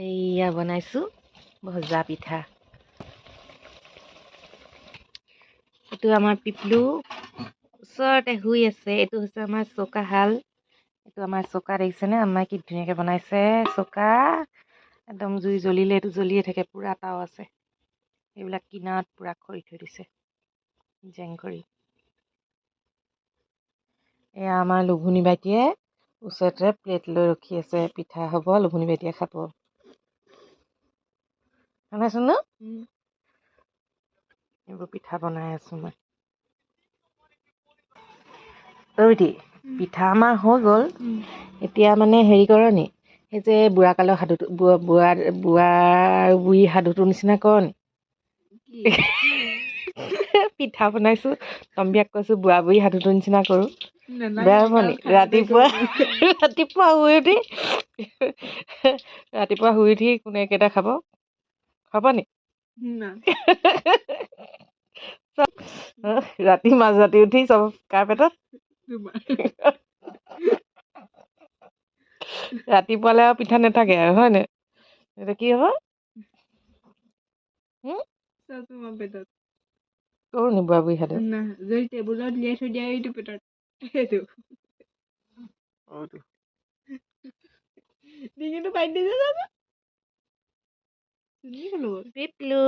এইয়া বনাইছোঁ ভজা পিঠা। এইটো আমাৰ পিপলু ওচৰতে শুই আছে। এইটো হৈছে আমাৰ চৌকাশাল। এইটো আমাৰ চৌকা দেখিছেনে? আমাৰ কি ধুনীয়াকৈ বনাইছে চৌকা। একদম জুই জ্বলিলে এইটো জ্বলিয়ে থাকে, পুৰা তাও আছে। এইবিলাক কিনাৰত পুৰা খৰি থৈ দিছে, জেংখৰি। এয়া আমাৰ লঘুণী বাইটিয়ে ওচৰতে প্লেট লৈ ৰখি আছে। পিঠা হ'ব, লঘুণী বাইটিয়ে খাব। শুনাচোন ন? এইবোৰ পিঠা বনাই আছো মই। পিঠা আমাৰ হৈ গ'ল। এতিয়া মানে হেৰি কৰ নি, সেই যে বুঢ়া কালৰ সাধুটো, বুঢ়া বুঢ়ী সাধুটোৰ নিচিনা কৰ নি? পিঠা বনাইছো, তম্বিয়াক কৈছো বুঢ়া বুঢ়ী সাধুটোৰ নিচিনা কৰো। বেয়া হ'ব নি? ৰাতিপুৱা শুই উঠি কোনে কেইটা খাব নি? ৰাতি মাজৰাতি উঠি চব কাৰ পেটত? ৰাতিপুৱালে আৰু পিঠা নাথাকে আৰু, হয় নাই? এতিয়া কি হ'ব? কৰো নি বুঢ়া বুঢ়ী সাধু? যদি টেবুলত উলিয়াই থৈ দিয়া এইটো পেটত, সেইটো ডিঙিটো পাই দিছে জানো? পিপলু,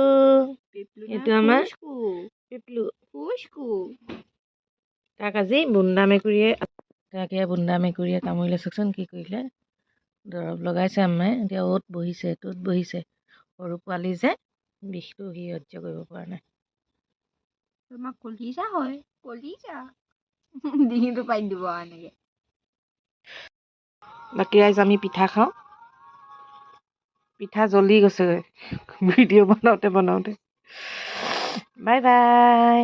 এইটো আমাৰ পিপলু। তাক আজি বুন্দা মেকুৰীয়ে কামুৰিলে। চাওকচোন কি কৰিলে, দৰৱ লগাইছে আম্মাই। এতিয়া অ'ত বহিছে, ত'ত বহিছে। সৰু পোৱালি যে, বিষটো সি সহ্য কৰিব পৰা নাই। তোমাক কলিজা হয়, কলিজা। ডিঙিটো পাই দিব এনেকে। বাকী ৰাইজ, আমি পিঠা খাওঁ। পিঠা জ্বলি গৈছেগৈ ভিডিঅ' বনাওঁতে। Bye bye.